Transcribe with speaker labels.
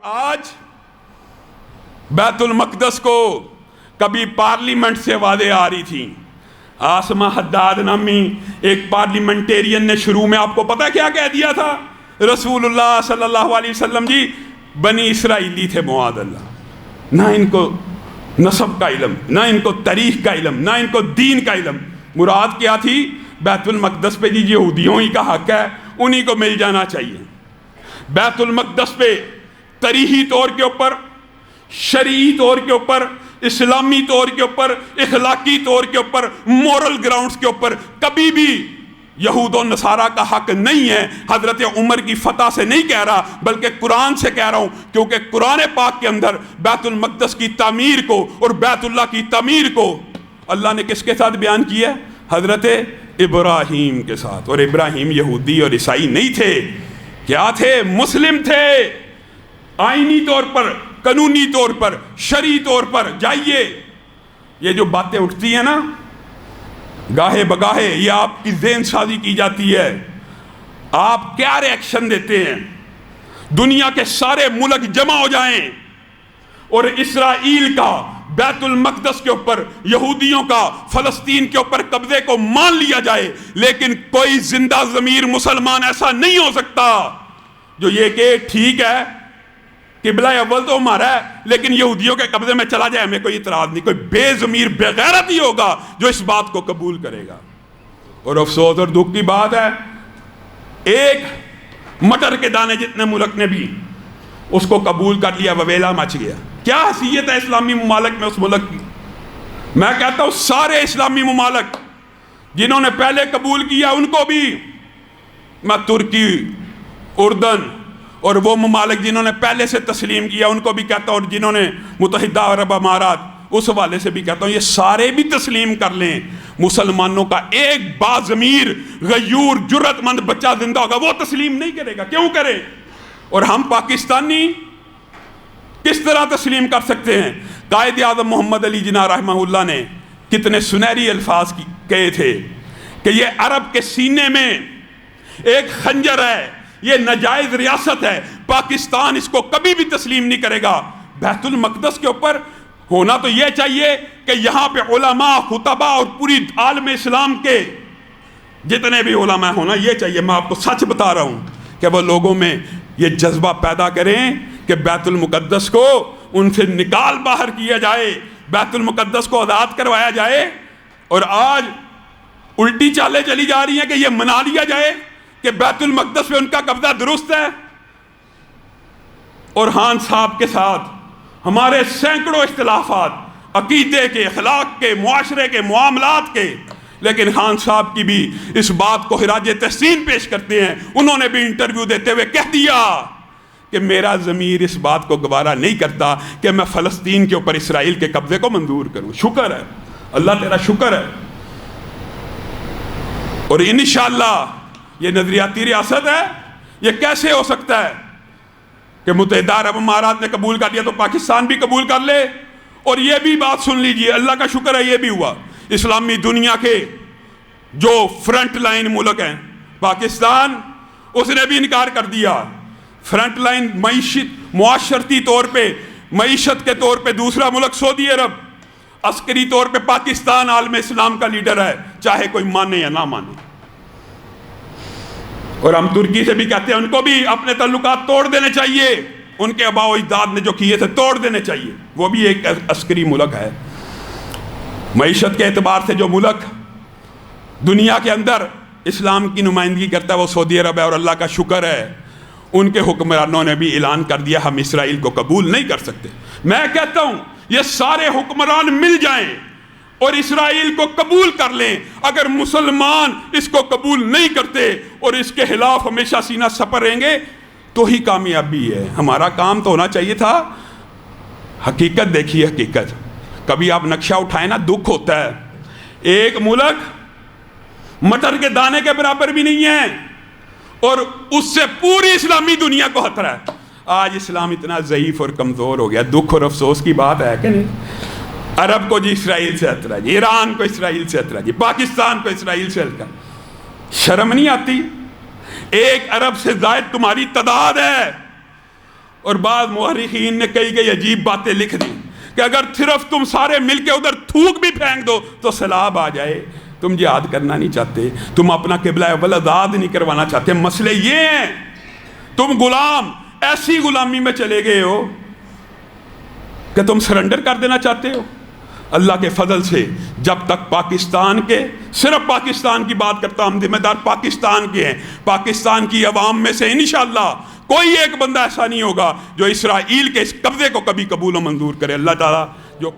Speaker 1: آج بیت المقدس کو کبھی پارلیمنٹ سے آوازیں آ رہی تھیں. آسما حداد نامی ایک پارلیمنٹیرین نے شروع میں آپ کو پتہ کیا کہہ دیا تھا؟ رسول اللہ صلی اللہ علیہ وسلم جی بنی اسرائیلی تھے معاذ اللہ. نہ ان کو نسب کا علم، نہ ان کو تاریخ کا علم، نہ ان کو دین کا علم. مراد کیا تھی؟ بیت المقدس پہ جی یہودیوں ہی کا حق ہے، انہی کو مل جانا چاہیے. بیت المقدس پہ تاریخی طور کے اوپر، شرعی طور کے اوپر، اسلامی طور کے اوپر، اخلاقی طور کے اوپر، مورل گراؤنڈز کے اوپر کبھی بھی یہود و نصارہ کا حق نہیں ہے. حضرت عمر کی فتح سے نہیں کہہ رہا بلکہ قرآن سے کہہ رہا ہوں، کیونکہ قرآن پاک کے اندر بیت المقدس کی تعمیر کو اور بیت اللہ کی تعمیر کو اللہ نے کس کے ساتھ بیان کیا ہے؟ حضرت ابراہیم کے ساتھ. اور ابراہیم یہودی اور عیسائی نہیں تھے، کیا تھے؟ مسلم تھے. آئینی طور پر، قانونی طور پر، شرعی طور پر. جائیے یہ جو باتیں اٹھتی ہیں نا گاہے بگاہے، یہ آپ کی ذہن سازی کی جاتی ہے. آپ کیا ریئیکشن دیتے ہیں؟ دنیا کے سارے ملک جمع ہو جائیں اور اسرائیل کا بیت المقدس کے اوپر، یہودیوں کا فلسطین کے اوپر قبضے کو مان لیا جائے، لیکن کوئی زندہ ضمیر مسلمان ایسا نہیں ہو سکتا جو یہ کہ ٹھیک ہے قبلہ اول تو ہمارا ہے لیکن یہودیوں کے قبضے میں چلا جائے، ہمیں کوئی اعتراض نہیں. کوئی بے ضمیر بے غیرت ہی ہوگا جو اس بات کو قبول کرے گا. اور افسوس اور دکھ کی بات ہے، ایک مٹر کے دانے جتنے ملک نے بھی اس کو قبول کر لیا، وویلا مچ گیا. کیا حیثیت ہے اسلامی ممالک میں اس ملک کی؟ میں کہتا ہوں سارے اسلامی ممالک جنہوں نے پہلے قبول کیا ان کو بھی، میں ترکی، اردن اور وہ ممالک جنہوں نے پہلے سے تسلیم کیا ان کو بھی کہتا ہوں، اور جنہوں نے متحدہ عرب امارات اس حوالے سے بھی کہتا ہوں یہ سارے بھی تسلیم کر لیں. مسلمانوں کا ایک باضمیر غیور جرت مند بچہ زندہ ہوگا وہ تسلیم نہیں کرے گا. کیوں کرے؟ اور ہم پاکستانی کس طرح تسلیم کر سکتے ہیں؟ قائد اعظم محمد علی جناح رحمہ اللہ نے کتنے سنہری الفاظ کہے تھے کہ یہ عرب کے سینے میں ایک خنجر ہے، یہ ناجائز ریاست ہے، پاکستان اس کو کبھی بھی تسلیم نہیں کرے گا. بیت المقدس کے اوپر ہونا تو یہ چاہیے کہ یہاں پہ علماء، خطباء اور پوری عالم اسلام کے جتنے بھی علماء ہونا یہ چاہیے. میں آپ کو سچ بتا رہا ہوں کہ وہ لوگوں میں یہ جذبہ پیدا کریں کہ بیت المقدس کو ان سے نکال باہر کیا جائے، بیت المقدس کو آزاد کروایا جائے. اور آج الٹی چالیں چلی جا رہی ہیں کہ یہ منا لیا جائے کہ بیت المقدس پہ ان کا قبضہ درست ہے. اور خان صاحب کے ساتھ ہمارے سینکڑوں اختلافات عقیدے کے، اخلاق کے، معاشرے کے، معاملات کے، لیکن خان صاحب کی بھی اس بات کو خراج تحسین پیش کرتے ہیں. انہوں نے بھی انٹرویو دیتے ہوئے کہہ دیا کہ میرا ضمیر اس بات کو گوارا نہیں کرتا کہ میں فلسطین کے اوپر اسرائیل کے قبضے کو منظور کروں. شکر ہے اللہ تیرا شکر ہے. اور انشاءاللہ یہ نظریاتی ریاست ہے. یہ کیسے ہو سکتا ہے کہ متحدہ عرب امارات نے قبول کر لیا تو پاکستان بھی قبول کر لے؟ اور یہ بھی بات سن لیجئے، اللہ کا شکر ہے یہ بھی ہوا. اسلامی دنیا کے جو فرنٹ لائن ملک ہیں، پاکستان اس نے بھی انکار کر دیا. فرنٹ لائن معاشرتی طور پہ، معیشت کے طور پہ دوسرا ملک سعودی عرب، عسکری طور پہ پاکستان عالم اسلام کا لیڈر ہے، چاہے کوئی مانے یا نہ مانے. اور ہم ترکی سے بھی کہتے ہیں ان کو بھی اپنے تعلقات توڑ دینے چاہیے، ان کے آباء و اجداد نے جو کیے تھے توڑ دینے چاہیے. وہ بھی ایک عسکری ملک ہے. معیشت کے اعتبار سے جو ملک دنیا کے اندر اسلام کی نمائندگی کرتا ہے وہ سعودی عرب ہے. اور اللہ کا شکر ہے ان کے حکمرانوں نے بھی اعلان کر دیا ہم اسرائیل کو قبول نہیں کر سکتے. میں کہتا ہوں یہ سارے حکمران مل جائیں اور اسرائیل کو قبول کر لیں. اگر مسلمان اس کو قبول نہیں کرتے اور اس کے خلاف ہمیشہ سینہ سپر رہیں گے تو ہی کامیابی ہے. ہمارا کام تو ہونا چاہیے تھا. حقیقت دیکھیے، حقیقت کبھی آپ نقشہ اٹھائیں نا دکھ ہوتا ہے. ایک ملک مٹر کے دانے کے برابر بھی نہیں ہے اور اس سے پوری اسلامی دنیا کو خطرہ ہے. آج اسلام اتنا ضعیف اور کمزور ہو گیا. دکھ اور افسوس کی بات ہے کہ نہیں؟ عرب کو جی اسرائیل سے خطرہ جی، ایران کو اسرائیل سے خطرہ جی، پاکستان کو اسرائیل سے خطرہ. شرم نہیں آتی؟ ایک ارب سے زائد تمہاری تعداد ہے اور بعض مورخین نے کئی عجیب باتیں لکھ دی کہ اگر صرف تم سارے مل کے ادھر تھوک بھی پھینک دو تو سیلاب آ جائے. تم جہاد کرنا نہیں چاہتے, تم اپنا قبلہ اول آزاد نہیں کروانا چاہتے. مسئلے یہ ہیں, تم غلام ایسی غلامی میں چلے گئے ہو کہ تم سرنڈر کر دینا چاہتے ہو. اللہ کے فضل سے جب تک پاکستان کے, صرف پاکستان کی بات کرتا ہوں, ذمہ دار پاکستان کے ہیں, پاکستان کی عوام میں سے انشاءاللہ کوئی ایک بندہ ایسا نہیں ہوگا جو اسرائیل کے اس قبضے کو کبھی قبول و منظور کرے. اللہ تعالیٰ جو